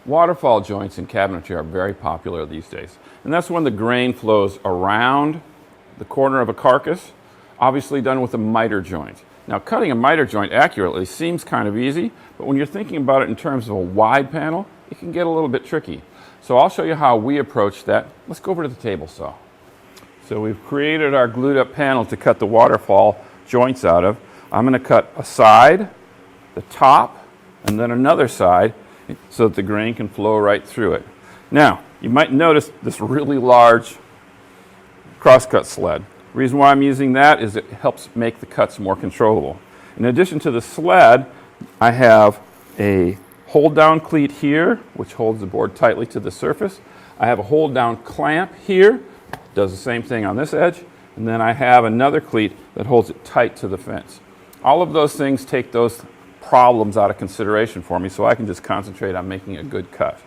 Waterfall joints in cabinetry are very popular these days. And that's when the grain flows around the corner of a carcass, obviously done with a miter joint. Now, cutting a miter joint accurately seems kind of easy, but when you're thinking about it in terms of a wide panel, it can get a little bit tricky. So I'll show you how we approach that. Let's go over to the table saw. So we've created our glued up panel to cut the waterfall joints out of. I'm going to cut a side, the top, and then another side so that the grain can flow right through it. Now, you might notice this really large crosscut sled. The reason why I'm using that is it helps make the cuts more controllable. In addition to the sled, I have a hold down cleat here, which holds the board tightly to the surface. I have a hold down clamp here, does the same thing on this edge, and then I have another cleat that holds it tight to the fence. All of those things take those problems out of consideration for me, so I can just concentrate on making a good cut.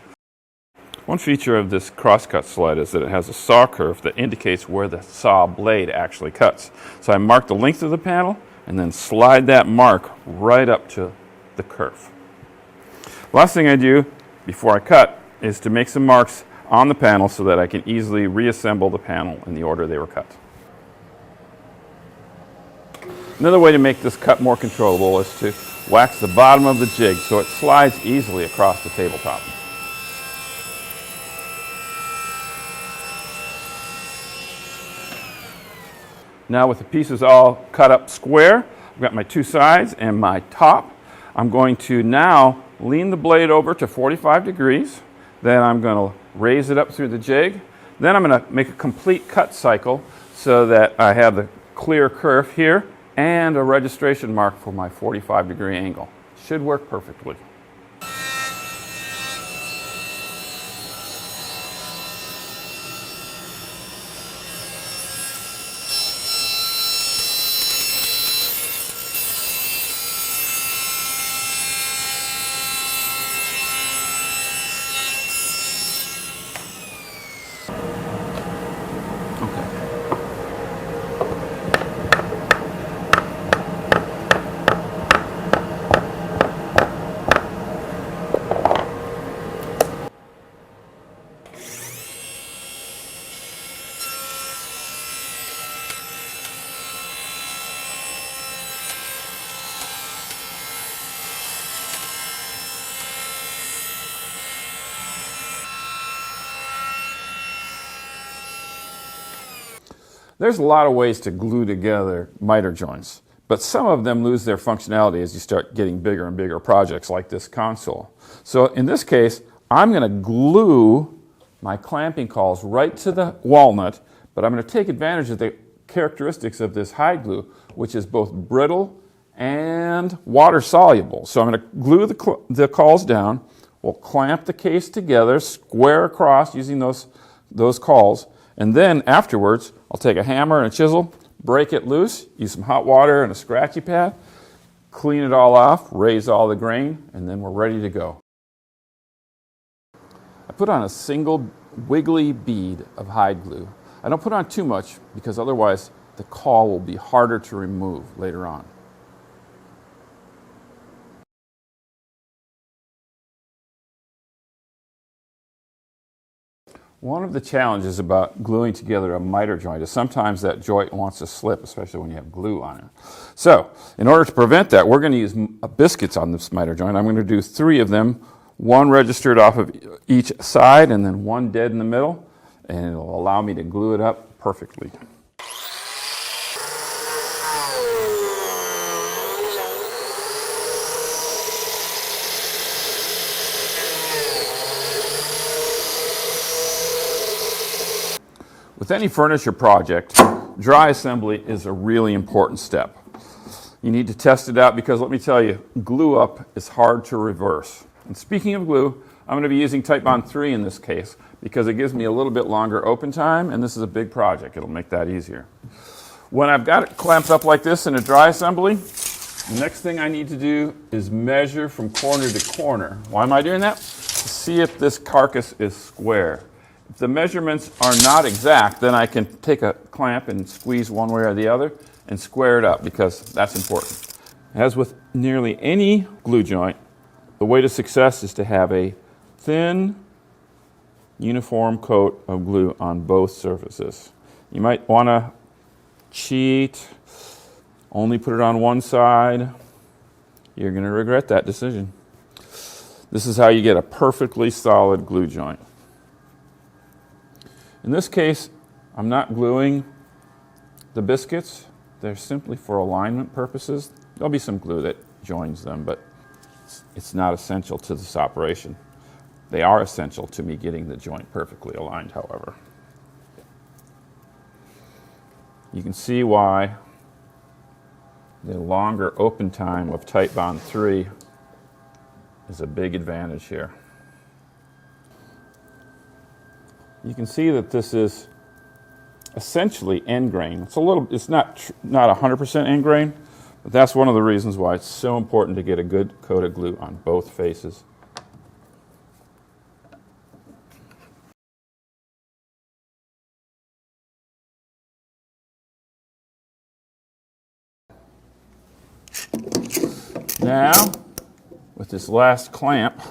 One feature of this crosscut sled is that it has a saw curve that indicates where the saw blade actually cuts. So I mark the length of the panel and then slide that mark right up to the curve. Last thing I do before I cut is to make some marks on the panel so that I can easily reassemble the panel in the order they were cut. Another way to make this cut more controllable is to wax the bottom of the jig so it slides easily across the tabletop. Now with the pieces all cut up square, I've got my two sides and my top. I'm going to now lean the blade over to 45 degrees. Then I'm going to raise it up through the jig. Then I'm going to make a complete cut cycle so that I have the clear curve here and a registration mark for my 45-degree angle. Should work perfectly. There's a lot of ways to glue together miter joints, but some of them lose their functionality as you start getting bigger and bigger projects like this console. So in this case, I'm going to glue my clamping cauls right to the walnut, but I'm going to take advantage of the characteristics of this hide glue, which is both brittle and water soluble. So I'm going to glue the cauls down. We'll clamp the case together, square across using those cauls, and then afterwards, I'll take a hammer and a chisel, break it loose, use some hot water and a scratchy pad, clean it all off, raise all the grain, and then we're ready to go. I put on a single wiggly bead of hide glue. I don't put on too much because otherwise the caul will be harder to remove later on. One of the challenges about gluing together a miter joint is sometimes that joint wants to slip, especially when you have glue on it. So, in order to prevent that, we're going to use biscuits on this miter joint. I'm going to do 3 of them, one registered off of each side and then one dead in the middle, and it'll allow me to glue it up perfectly. With any furniture project, dry assembly is a really important step. You need to test it out because let me tell you, glue up is hard to reverse. And speaking of glue, I'm going to be using Titebond 3 in this case because it gives me a little bit longer open time, and this is a big project. It'll make that easier. When I've got it clamped up like this in a dry assembly, the next thing I need to do is measure from corner to corner. Why am I doing that? To see if this carcass is square. If the measurements are not exact, then I can take a clamp and squeeze one way or the other and square it up because that's important. As with nearly any glue joint, the way to success is to have a thin, uniform coat of glue on both surfaces. You might want to cheat, only put it on one side. You're going to regret that decision. This is how you get a perfectly solid glue joint. In this case, I'm not gluing the biscuits. They're simply for alignment purposes. There'll be some glue that joins them, but it's not essential to this operation. They are essential to me getting the joint perfectly aligned, however. You can see why the longer open time of Titebond 3 is a big advantage here. You can see that this is essentially end grain. It's not 100% end grain, but that's one of the reasons why it's so important to get a good coat of glue on both faces. Now, with this last clamp,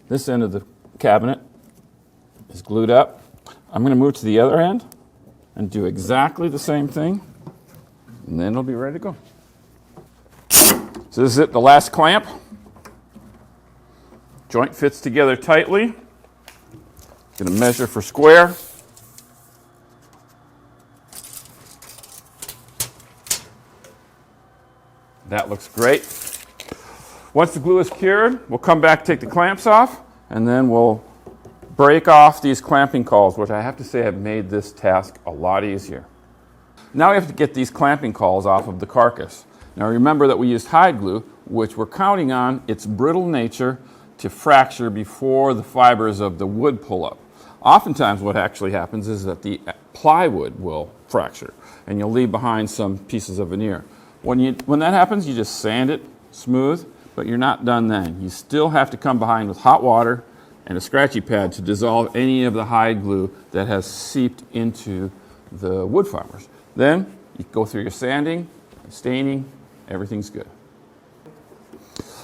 this end of the cabinet is glued up. I'm going to move to the other end and do exactly the same thing, and then it'll be ready to go. So this is it, the last clamp. Joint fits together tightly. Going to measure for square. That looks great. Once the glue is cured, we'll come back, take the clamps off, and then we'll break off these clamping cauls, which I have to say have made this task a lot easier. Now we have to get these clamping cauls off of the carcass. Now remember that we used hide glue, which we're counting on its brittle nature to fracture before the fibers of the wood pull up. Oftentimes what actually happens is that the plywood will fracture, and you'll leave behind some pieces of veneer. When that happens, you just sand it smooth, but you're not done then. You still have to come behind with hot water and a scratchy pad to dissolve any of the hide glue that has seeped into the wood fibers. Then you go through your sanding, staining, everything's good.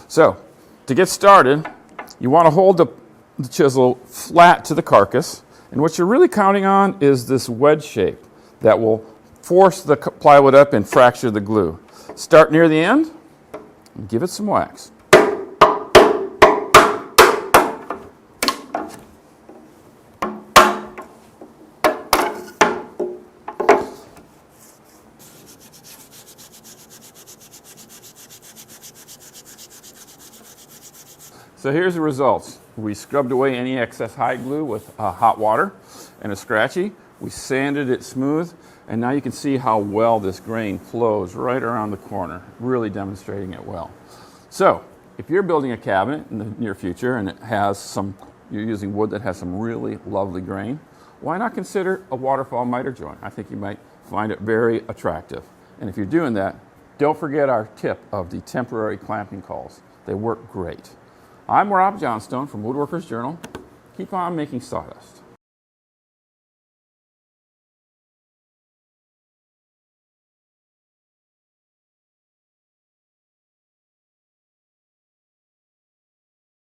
So, to get started, you want to hold the chisel flat to the carcass, and what you're really counting on is this wedge shape that will force the plywood up and fracture the glue. Start near the end and give it some wax. So here's the results. We scrubbed away any excess hide glue with hot water and a scratchy. We sanded it smooth, and now you can see how well this grain flows right around the corner, really demonstrating it well. So if you're building a cabinet in the near future and you're using wood that has some really lovely grain, why not consider a Waterfall miter joint? I think you might find it very attractive. And if you're doing that, don't forget our tip of the temporary clamping cauls. They work great. I'm Rob Johnstone from Woodworker's Journal. Keep on making sawdust.